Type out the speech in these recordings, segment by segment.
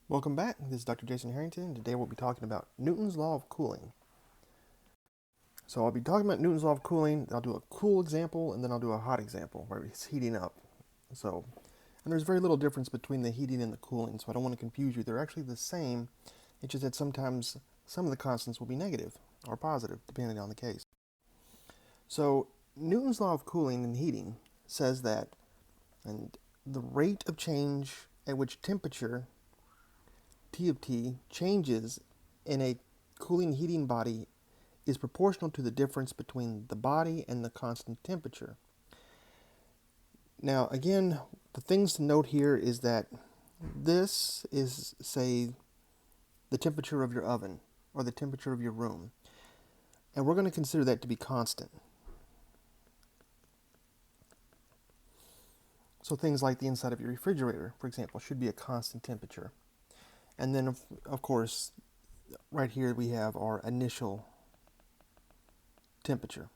Welcome back. This is Dr. Jason Harrington, and today we'll be talking about Newton's Law of Cooling. So I'll be talking about Newton's Law of Cooling. I'll do a cool example, and then I'll do a hot example where it's heating up. And there's very little difference between the heating and the cooling, so I don't want to confuse you. They're actually the same. It's just that sometimes some of the constants will be negative or positive, depending on the case. So Newton's Law of Cooling and heating says that and the rate of change at which temperature T of T changes in a cooling heating body is proportional to the difference between the body and the constant temperature. Now, again, the things to note here is that this is, say, the temperature of your oven or the temperature of your room. And we're going to consider that to be constant. So things like the inside of your refrigerator, for example, should be a constant temperature. And then, of course, right here we have our initial temperature.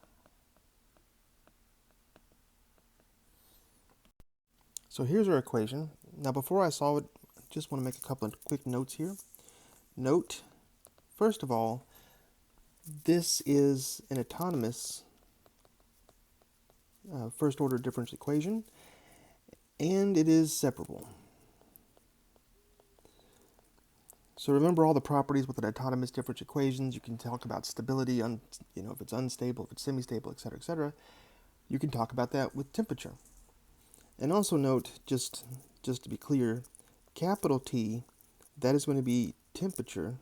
So here's our equation. Now before I solve it, I just want to make a couple of quick notes here. Note, first of all, this is an autonomous first order differential equation, and it is separable. So remember all the properties with an autonomous differential equations. You can talk about stability, if it's unstable, if it's semi-stable, etc., etc. You can talk about that with temperature. And also note, just to be clear, capital T, that is going to be temperature.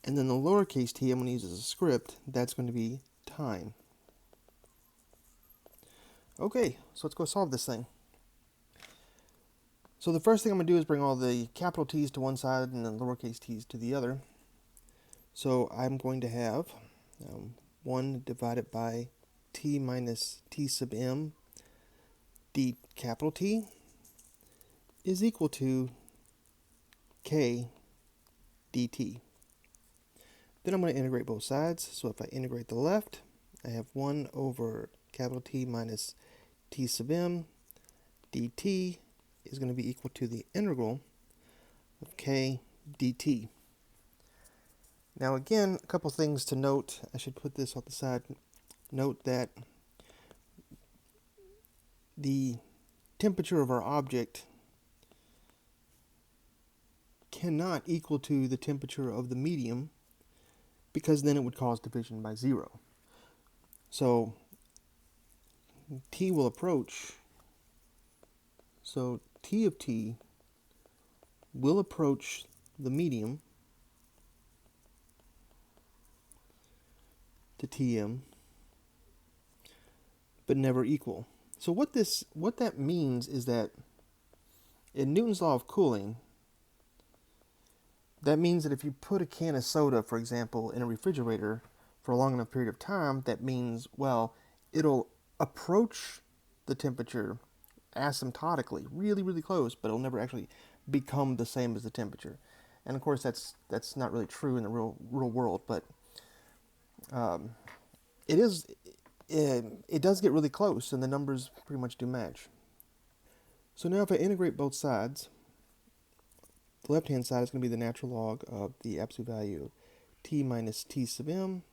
And then the lowercase t I'm going to use as a script, that's going to be time. Okay, so let's go solve this thing. So the first thing I'm going to do is bring all the capital T's to one side and the lowercase t's to the other. So I'm going to have 1 divided by t minus t sub m d capital T is equal to k dt. Then I'm going to integrate both sides. So if I integrate the left, I have 1 over capital T minus t sub m dt is going to be equal to the integral of k dt. Now again, a couple things to note. I should put this on the side. Note that the temperature of our object cannot equal to the temperature of the medium, because then it would cause division by 0. So T will approach, so T of T will approach the medium to Tm, but never equal. So what that means is that in Newton's law of cooling, that means that if you put a can of soda, for example, in a refrigerator for a long enough period of time, that means, well, it'll approach the temperature asymptotically, really, really close, but it'll never actually become the same as the temperature. And of course, that's not really true in the real world, but it does get really close, and the numbers pretty much do match. So now if I integrate both sides, the left-hand side is going to be the natural log of the absolute value of t minus t sub m,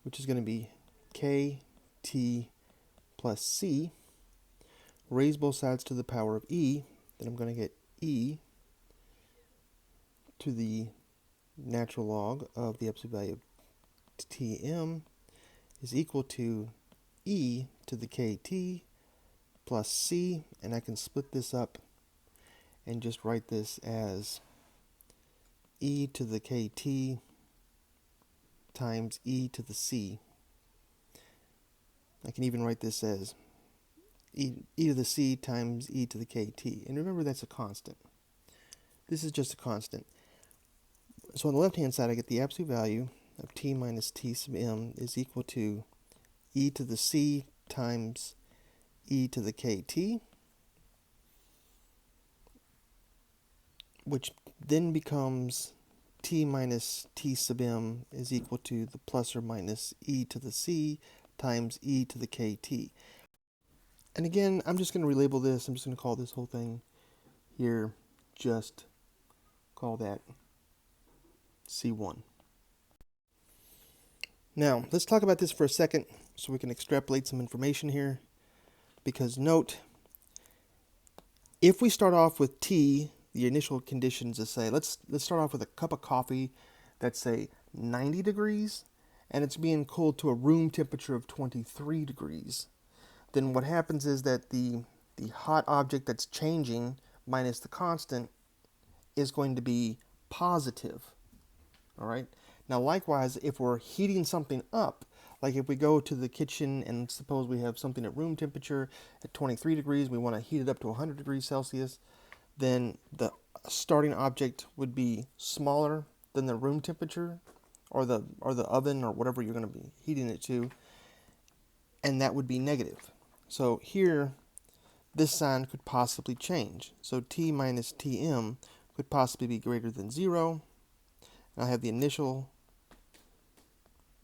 which is going to be kt plus c. Raise both sides to the power of e, then I'm going to get e to the natural log of the absolute value of tm is equal to e to the kt plus c, and I can split this up and just write this as e to the kt times e to the c. I can even write this as e to the c times e to the kt. And remember, that's a constant. This is just a constant. So on the left-hand side, I get the absolute value of t minus t sub m is equal to e to the c times e to the kt, which then becomes t minus t sub m is equal to the plus or minus e to the c times e to the kt. And again, I'm just going to relabel this. I'm just going to call this whole thing here, just call that C1. Now, let's talk about this for a second so we can extrapolate some information here. Because note, if we start off with T, the initial conditions is say, let's start off with a cup of coffee that's say 90 degrees and it's being cooled to a room temperature of 23 degrees. Then what happens is that the hot object that's changing minus the constant is going to be positive. All right. Now, likewise, if we're heating something up, like if we go to the kitchen and suppose we have something at room temperature at 23 degrees, we want to heat it up to 100 degrees Celsius, then the starting object would be smaller than the room temperature or the oven or whatever you're going to be heating it to, and that would be negative. So here, this sign could possibly change. So T minus Tm could possibly be greater than 0. And I have the initial,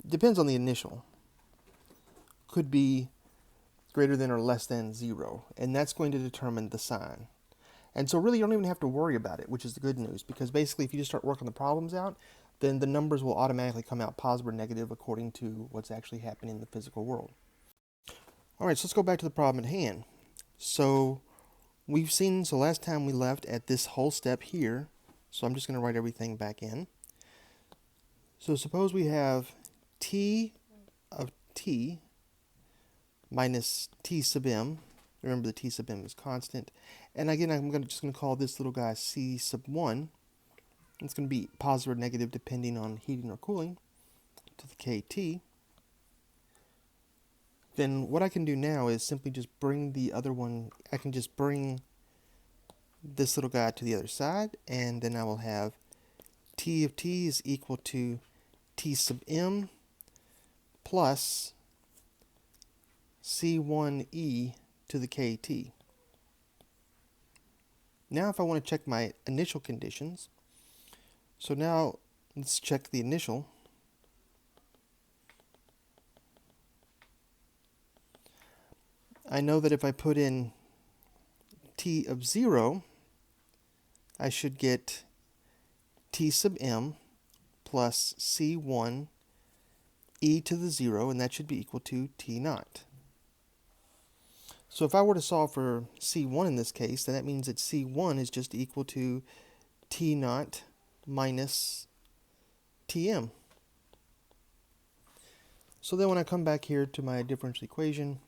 depends on the initial, could be greater than or less than 0. And that's going to determine the sign. And so really you don't even have to worry about it, which is the good news, because basically if you just start working the problems out, then the numbers will automatically come out positive or negative according to what's actually happening in the physical world. All right, so let's go back to the problem at hand. So we've seen, so last time we left at this whole step here, so I'm just going to write everything back in. So suppose we have T of T minus T sub m. Remember the T sub m is constant. And again, I'm just going to call this little guy C sub 1. It's going to be positive or negative depending on heating or cooling to the KT. Then what I can do now is simply just bring the other one, I can just bring this little guy to the other side, and then I will have T of T is equal to T sub m plus C1e to the KT. Now if I want to check my initial conditions, so now let's check the initial. I know that if I put in T of 0, I should get T sub m plus C1 e to the 0, and that should be equal to T naught. So if I were to solve for C1 in this case, then that means that C1 is just equal to T naught minus Tm. So then when I come back here to my differential equation,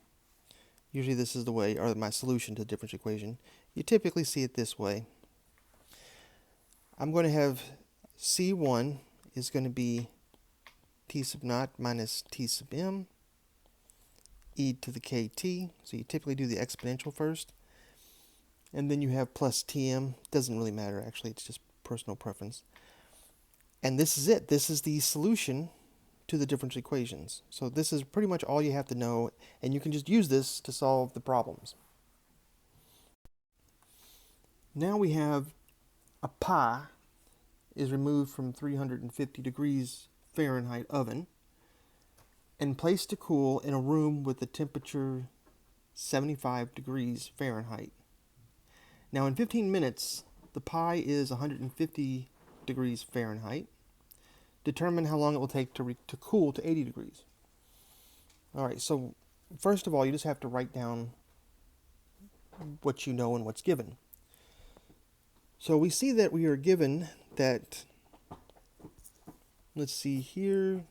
usually this is the way, or my solution to the differential equation, you typically see it this way. I'm going to have C1 is going to be T sub naught minus T sub m e to the KT. So you typically do the exponential first. And then you have plus Tm. Doesn't really matter, actually. It's just personal preference. And this is it. This is the solution to the differential equations. So this is pretty much all you have to know. And you can just use this to solve the problems. Now we have a pie is removed from 350 degrees Fahrenheit oven and placed to cool in a room with a temperature 75 degrees Fahrenheit. Now in 15 minutes, the pie is 150 degrees Fahrenheit. Determine how long it will take to cool to 80 degrees. All right, so first of all, you just have to write down what you know and what's given. So we see that we are given that, let's see here,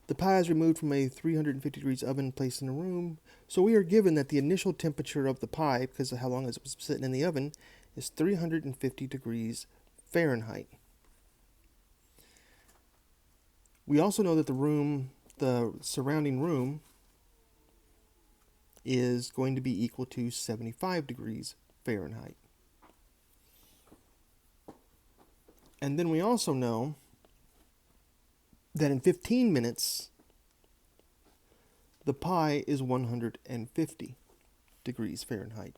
the pie is removed from a 350 degrees oven placed in a room. So we are given that the initial temperature of the pie, because of how long it was sitting in the oven, is 350 degrees Fahrenheit. We also know that the surrounding room, is going to be equal to 75 degrees Fahrenheit. And then we also know that in 15 minutes, the pie is 150 degrees Fahrenheit.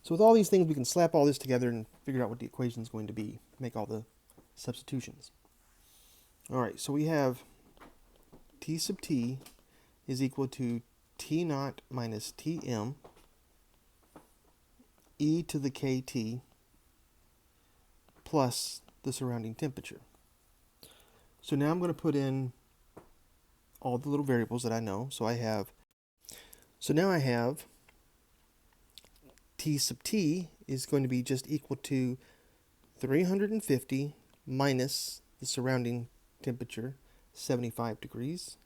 So with all these things, we can slap all this together and figure out what the equation is going to be, make all the substitutions. All right, so we have T sub T is equal to T naught minus Tm e to the kt plus the surrounding temperature. So now I'm going to put in all the little variables that I know. So now I have T sub T is going to be just equal to 350 minus the surrounding temperature, 75 degrees,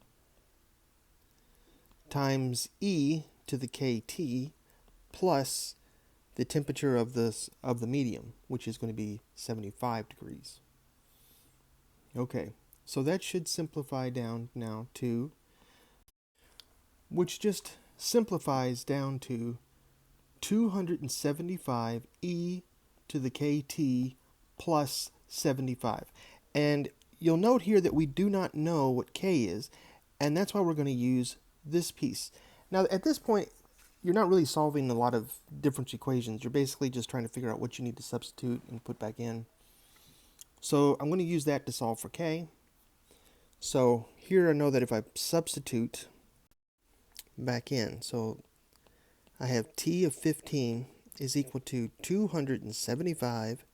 times E to the KT plus the temperature of the medium, which is going to be 75 degrees. Okay, so that should simplify down now to, which just simplifies down to 275 e to the kt plus 75. And you'll note here that we do not know what k is, and that's why we're going to use this piece. Now at this point, you're not really solving a lot of difference equations. You're basically just trying to figure out what you need to substitute and put back in. So I'm going to use that to solve for k. So here I know that if I substitute back in, so I have T of 15 is equal to 275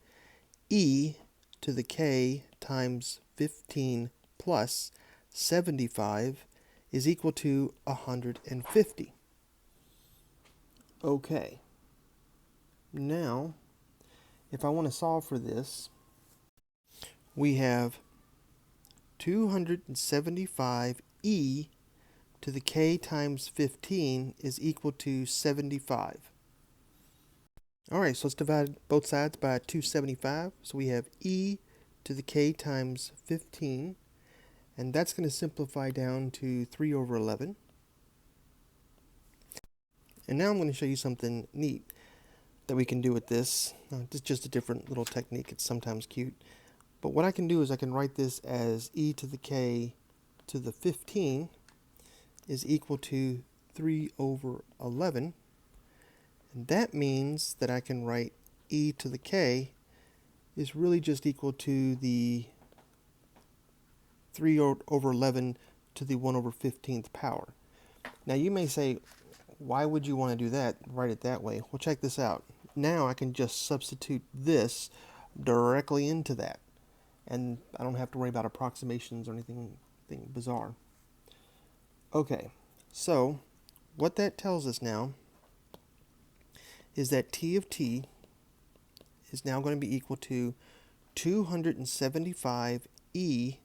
e to the k times 15 plus 75 is equal to 150. Okay, now if I want to solve for this, we have 275 e to the k times 15 is equal to 75. Alright, so let's divide both sides by 275. So we have e to the k times 15, and that's going to simplify down to 3 over 11. And now I'm going to show you something neat that we can do with this. It's just a different little technique. It's sometimes cute. But what I can do is I can write this as e to the k to the 15 is equal to 3 over 11. And that means that I can write e to the k is really just equal to the 3 over 11 to the 1 over 15th power. Now you may say, why would you want to do that, write it that way? Well, check this out. Now I can just substitute this directly into that, and I don't have to worry about approximations or anything bizarre. Okay, so what that tells us now is that T of T is now going to be equal to 275 e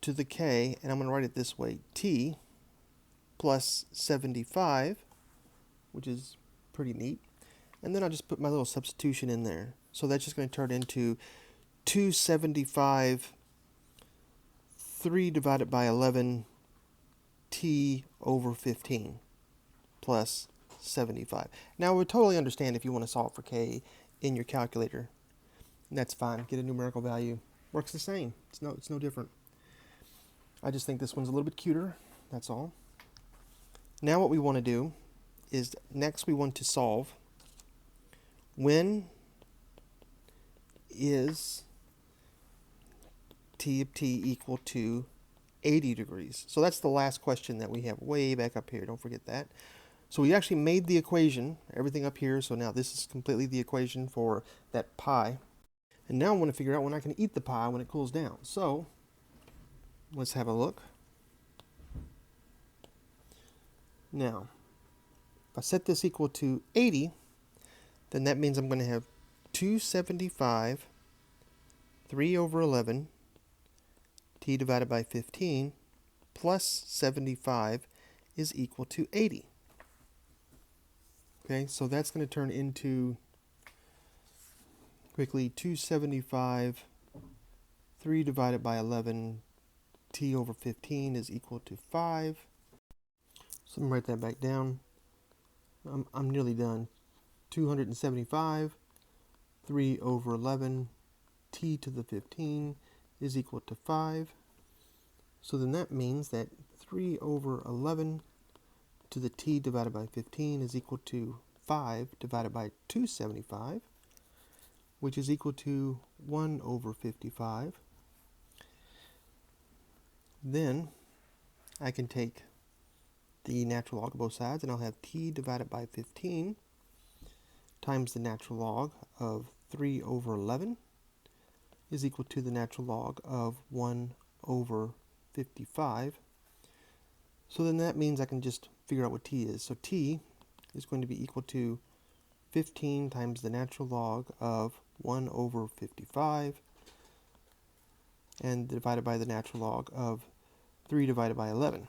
to the k, and I'm going to write it this way, T plus 75, which is pretty neat. And then I'll just put my little substitution in there. So that's just going to turn into 275 3 divided by 11 t over 15 plus 75. Now we totally understand if you want to solve for k in your calculator. And that's fine. Get a numerical value. Works the same. It's no different. I just think this one's a little bit cuter. That's all. Now what we want to do is next we want to solve when is T of T equal to 80 degrees. So that's the last question that we have way back up here. Don't forget that. So we actually made the equation, everything up here. So now this is completely the equation for that pi. And now I want to figure out when I can eat the pie when it cools down. So let's have a look. Now, if I set this equal to 80, then that means I'm going to have 275 3 over 11 t divided by 15 plus 75 is equal to 80. Okay, so that's going to turn into quickly 275 3 divided by 11 t over 15 is equal to 5. So I'm going to write that back down. I'm nearly done. 275 3 over 11 t to the 15 is equal to 5. So then that means that 3 over 11 to the t divided by 15 is equal to 5 divided by 275, which is equal to 1 over 55. Then I can take the natural log of both sides, and I'll have t divided by 15 times the natural log of 3 over 11 is equal to the natural log of 1 over 55. So then that means I can just figure out what t is. So t is going to be equal to 15 times the natural log of 1 over 55 and divided by the natural log of 3 divided by 11.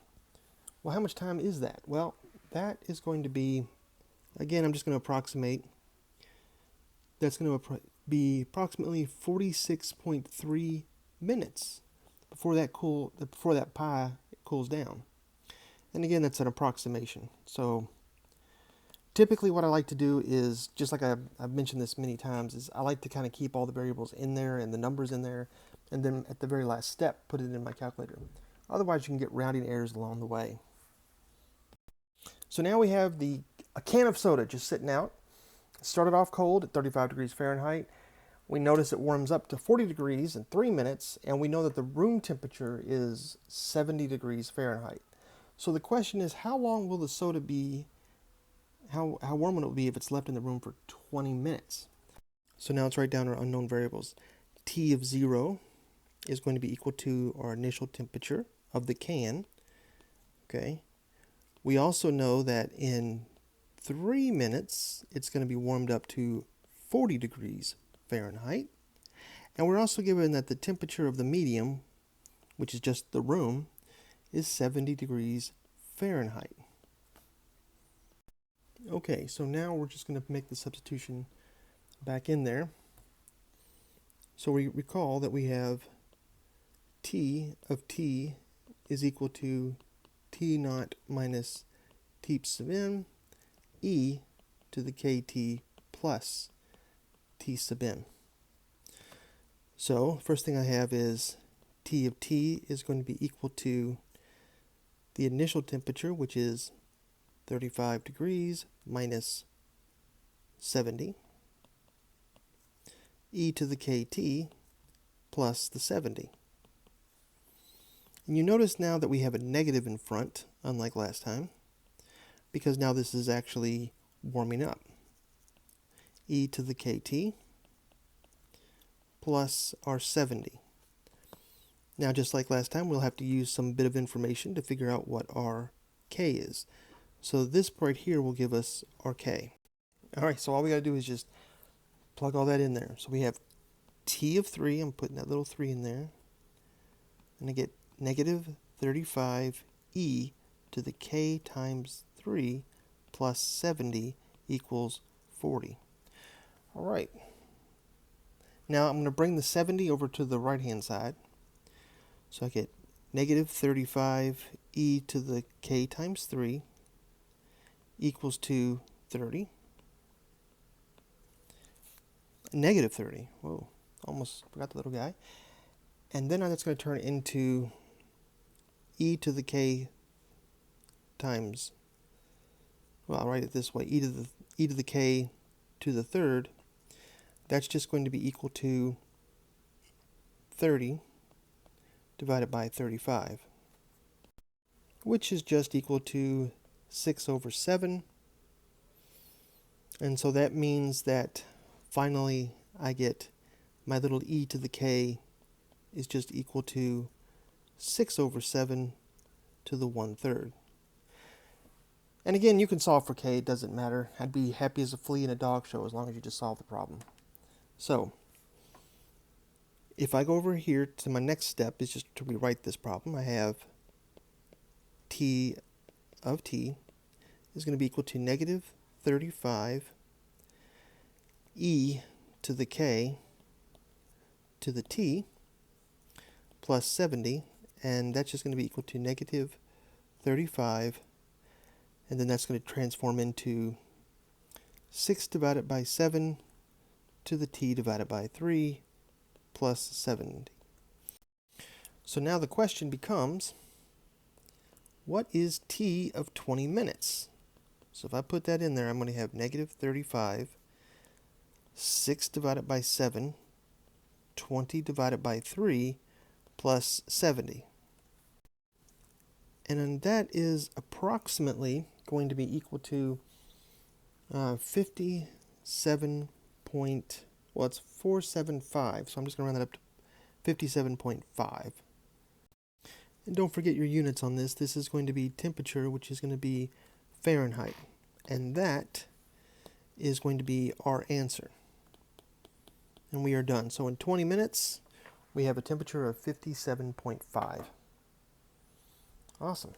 Well, how much time is that? Well, that is going to be, again, I'm just going to approximate. That's going to be approximately 46.3 minutes before that pie cools down. And again, that's an approximation. So typically what I like to do is, just like I've mentioned this many times, is I like to kind of keep all the variables in there and the numbers in there, and then at the very last step, put it in my calculator. Otherwise, you can get rounding errors along the way. So now we have a can of soda just sitting out. It started off cold at 35 degrees Fahrenheit. We notice it warms up to 40 degrees in 3 minutes, and we know that the room temperature is 70 degrees Fahrenheit. So the question is, how long will the soda be, how warm will it be if it's left in the room for 20 minutes? So now let's write down our unknown variables. T of 0 is going to be equal to our initial temperature of the can. Okay. We also know that in 3 minutes, it's going to be warmed up to 40 degrees Fahrenheit. And we're also given that the temperature of the medium, which is just the room, is 70 degrees Fahrenheit. Okay, so now we're just going to make the substitution back in there. So we recall that we have T of t is equal to T naught minus T sub n e to the kt plus T sub n. So first thing I have is T of t is going to be equal to the initial temperature, which is 35 degrees minus 70, e to the kt plus the 70. And you notice now that we have a negative in front, unlike last time, because now this is actually warming up. E to the kt plus our 70. Now, just like last time, we'll have to use some bit of information to figure out what our k is. So this right here will give us our k. All right, so all we got to do is just plug all that in there. So we have T of 3, I'm putting that little 3 in there, and I get negative 35e to the k times 3 plus 70 equals 40. All right. Now I'm going to bring the 70 over to the right-hand side. So I get negative 35e to the k times 3 equals to 30. Negative 30. Whoa, almost forgot the little guy. And then that's going to turn into e to the k times, well, I'll write it this way, e to the k to the third. That's just going to be equal to 30 divided by 35, which is just equal to 6 over 7. And so that means that finally I get my little e to the k is just equal to 6 over 7 to the 1/3. And again, you can solve for k, it doesn't matter. I'd be happy as a flea in a dog show as long as you just solve the problem. So, if I go over here to my next step is just to rewrite this problem. I have T of t is going to be equal to negative 35 e to the k to the t plus 70, and that's just going to be equal to negative 35, and then that's going to transform into 6 divided by 7 to the t divided by 3 plus 70. So now the question becomes, what is t of 20 minutes? So if I put that in there, I'm going to have negative 35, 6 divided by 7, 20 divided by 3, plus 70. And then that is approximately going to be equal to 57 well, it's 475, so I'm just going to round that up to 57.5. And don't forget your units on this. This is going to be temperature, which is going to be Fahrenheit. And that is going to be our answer. And we are done. So in 20 minutes, we have a temperature of 57.5. Awesome.